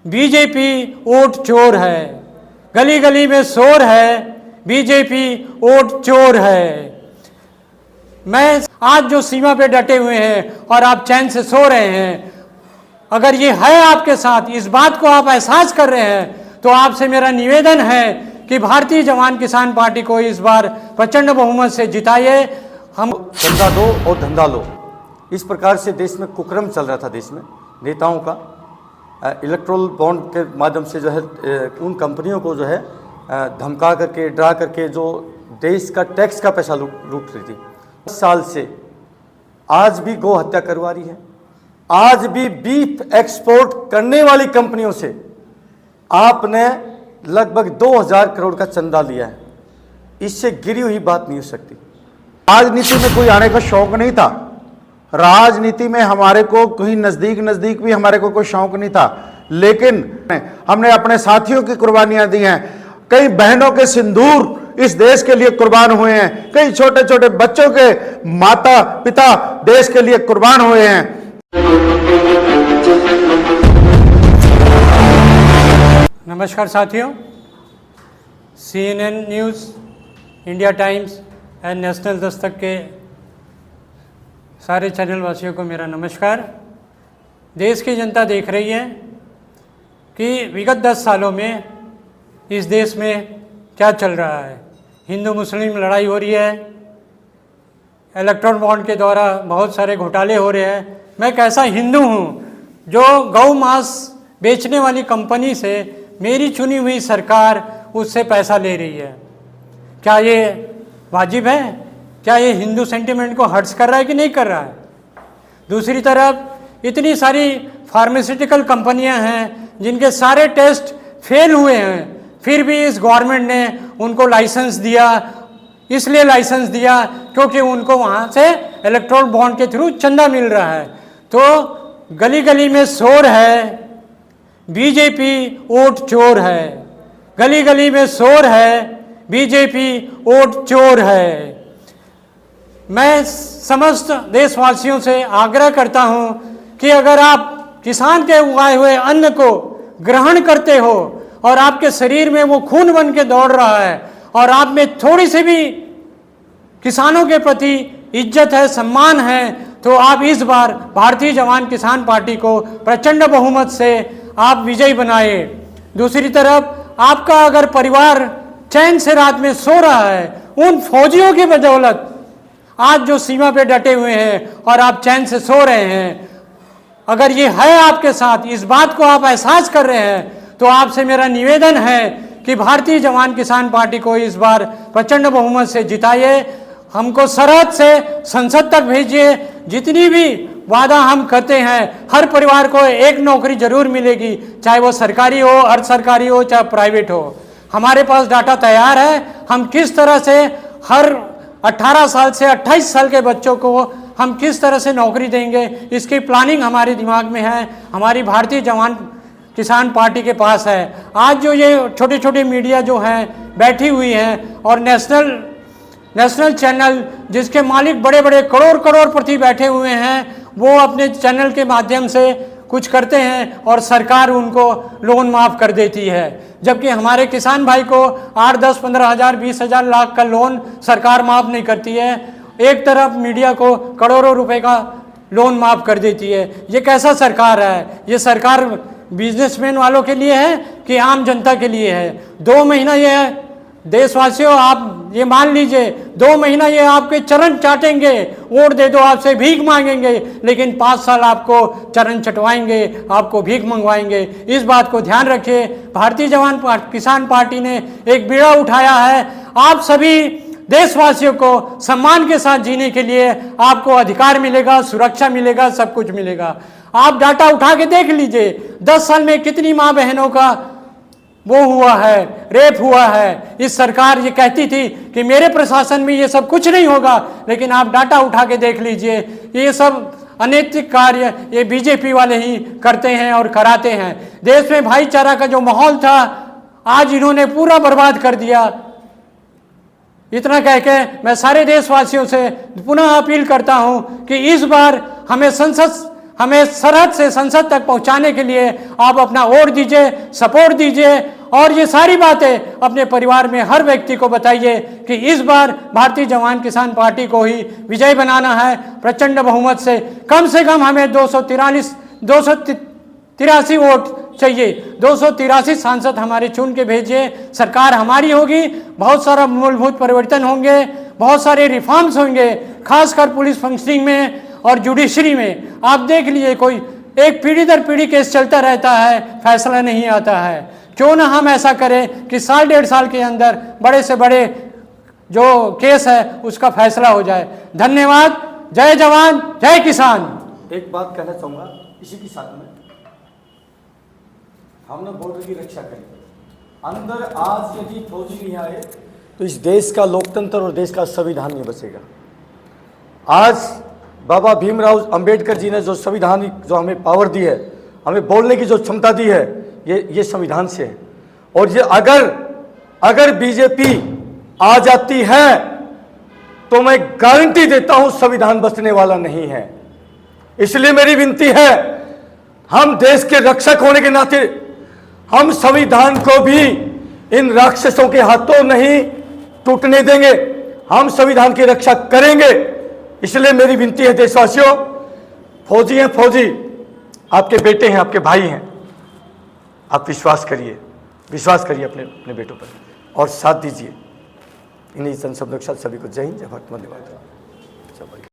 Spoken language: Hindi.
बीजेपी वोट चोर है, गली गली में शोर है, बीजेपी वोट चोर है। मैं आज जो सीमा पे डटे हुए हैं और आप चैन से सो रहे हैं, अगर ये है आपके साथ, इस बात को आप एहसास कर रहे हैं, तो आपसे मेरा निवेदन है कि भारतीय जवान किसान पार्टी को इस बार प्रचंड बहुमत से जिताइए। हम चंदा दो और धंधा लो, इस प्रकार से देश में कुकर्म चल रहा था। देश में नेताओं का इलेक्ट्रोल बॉन्ड के माध्यम से जो है उन कंपनियों को जो है धमका करके, डरा करके जो देश का टैक्स का पैसा लूट रही थी। 10 साल से आज भी गौ हत्या करवा रही है, आज भी बीफ एक्सपोर्ट करने वाली कंपनियों से आपने लगभग 2000 करोड़ का चंदा लिया है। इससे गिरी हुई बात नहीं हो सकती। राजनीति में कोई आने का शौक नहीं था, राजनीति में हमारे को कोई नजदीक भी हमारे को कोई शौक नहीं था, लेकिन हमने अपने साथियों की कुर्बानियां दी हैं। कई बहनों के सिंदूर इस देश के लिए कुर्बान हुए हैं, कई छोटे छोटे बच्चों के माता पिता देश के लिए कुर्बान हुए हैं। नमस्कार साथियों, CNN news, India times and national Dastak के सारे चैनल वासियों को मेरा नमस्कार। देश की जनता देख रही है कि विगत 10 सालों में इस देश में क्या चल रहा है। हिंदू मुस्लिम लड़ाई हो रही है, इलेक्ट्रॉन बॉन्ड के द्वारा बहुत सारे घोटाले हो रहे हैं। मैं कैसा हिंदू हूँ जो गौ मांस बेचने वाली कंपनी से मेरी चुनी हुई सरकार उससे पैसा ले रही है? क्या ये वाजिब है? क्या ये हिंदू सेंटिमेंट को हर्ट्स कर रहा है कि नहीं कर रहा है? दूसरी तरफ इतनी सारी फार्मास्यूटिकल कंपनियां हैं जिनके सारे टेस्ट फेल हुए हैं, फिर भी इस गवर्नमेंट ने उनको लाइसेंस दिया। इसलिए लाइसेंस दिया क्योंकि उनको वहाँ से इलेक्ट्रोल बॉन्ड के थ्रू चंदा मिल रहा है। तो गली गली में शोर है, बीजेपी वोट चोर है, गली गली में शोर है, बीजेपी वोट चोर है। मैं समस्त देशवासियों से आग्रह करता हूं कि अगर आप किसान के उगाए हुए अन्न को ग्रहण करते हो और आपके शरीर में वो खून बन के दौड़ रहा है और आप में थोड़ी सी भी किसानों के प्रति इज्जत है, सम्मान है, तो आप इस बार भारतीय जवान किसान पार्टी को प्रचंड बहुमत से आप विजयी बनाए। दूसरी तरफ आपका अगर परिवार चैन से रात में सो रहा है, उन फौजियों की बदौलत आज जो सीमा पे डटे हुए हैं और आप चैन से सो रहे हैं, अगर ये है आपके साथ, इस बात को आप एहसास कर रहे हैं, तो आपसे मेरा निवेदन है कि भारतीय जवान किसान पार्टी को इस बार प्रचंड बहुमत से जिताइए। हमको सरहद से संसद तक भेजिए। जितनी भी वादा हम करते हैं, हर परिवार को एक नौकरी जरूर मिलेगी, चाहे वो सरकारी हो, अर्ध सरकारी हो, चाहे प्राइवेट हो। हमारे पास डाटा तैयार है। हम किस तरह से हर 18 साल से 28 साल के बच्चों को हम किस तरह से नौकरी देंगे, इसकी प्लानिंग हमारे दिमाग में है, हमारी भारतीय जवान किसान पार्टी के पास है। आज जो ये छोटे छोटे मीडिया जो हैं बैठी हुई हैं और नेशनल चैनल जिसके मालिक बड़े बड़े करोड़पति बैठे हुए हैं, वो अपने चैनल के माध्यम से कुछ करते हैं और सरकार उनको लोन माफ़ कर देती है, जबकि हमारे किसान भाई को 8, 10, 15 हज़ार, 20 हज़ार, लाख का लोन सरकार माफ़ नहीं करती है। एक तरफ मीडिया को करोड़ों रुपए का लोन माफ़ कर देती है। ये कैसा सरकार है? ये सरकार बिजनेसमैन वालों के लिए है कि आम जनता के लिए है? 2 महीना ये देशवासियों आप ये मान लीजिए, 2 महीना ये आपके चरण चाटेंगे, वोट दे दो आपसे भीख मांगेंगे, लेकिन 5 साल आपको चरण चटवाएंगे, आपको भीख मंगवाएंगे। इस बात को ध्यान रखिए। भारतीय जवान किसान पार्टी ने एक बीड़ा उठाया है। आप सभी देशवासियों को सम्मान के साथ जीने के लिए आपको अधिकार मिलेगा, सुरक्षा मिलेगा, सब कुछ मिलेगा। आप डाटा उठा के देख लीजिए, 10 साल में कितनी माँ बहनों का वो हुआ है, रेप हुआ है। इस सरकार ये कहती थी कि मेरे प्रशासन में ये सब कुछ नहीं होगा, लेकिन आप डाटा उठा के देख लीजिए, ये सब अनैतिक कार्य ये बीजेपी वाले ही करते हैं और कराते हैं। देश में भाईचारा का जो माहौल था, आज इन्होंने पूरा बर्बाद कर दिया। इतना कह के मैं सारे देशवासियों से पुनः अपील करता हूं कि इस बार हमें संसद हमें सरहद से संसद तक पहुंचाने के लिए आप अपना वोट दीजिए, सपोर्ट दीजिए और ये सारी बातें अपने परिवार में हर व्यक्ति को बताइए कि इस बार भारतीय जवान किसान पार्टी को ही विजय बनाना है। प्रचंड बहुमत से कम हमें 283 वोट चाहिए। 283 सांसद हमारे चुन के भेजिए, सरकार हमारी होगी, बहुत सारा मूलभूत परिवर्तन होंगे, बहुत सारे रिफॉर्म्स होंगे, खासकर पुलिस फंक्शनिंग में और जुडिशरी में। आप देख लीजिए, कोई एक पीढ़ी दर पीढ़ी केस चलता रहता है, फैसला नहीं आता है। क्यों ना हम ऐसा करें कि साल डेढ़ साल के अंदर बड़े से बड़े जो केस है उसका फैसला हो जाए। धन्यवाद। जय जवान जय किसान। एक बात कहना चाहूँगा इसी के साथ में, हमने बॉर्डर की रक्षा करी, अंदर आज यदि फौजी नहीं आए तो इस देश का लोकतंत्र और देश का संविधान नहीं बचेगा। आज बाबा भीमराव अंबेडकर जी ने जो संविधान, जो हमें पावर दी है, हमें बोलने की जो क्षमता दी है, ये संविधान से है। और ये अगर बीजेपी आ जाती है तो मैं गारंटी देता हूं संविधान बचने वाला नहीं है। इसलिए मेरी विनती है, हम देश के रक्षक होने के नाते हम संविधान को भी इन राक्षसों के हाथों नहीं टूटने देंगे, हम संविधान की रक्षा करेंगे। इसलिए मेरी विनती है देशवासियों, फौजी हैं, फौजी आपके बेटे हैं, आपके भाई हैं, आप विश्वास करिए अपने बेटों पर और साथ दीजिए। इन्हीं जन संरक्षण सभी को जय हिंद, जय भारत, धन्यवाद।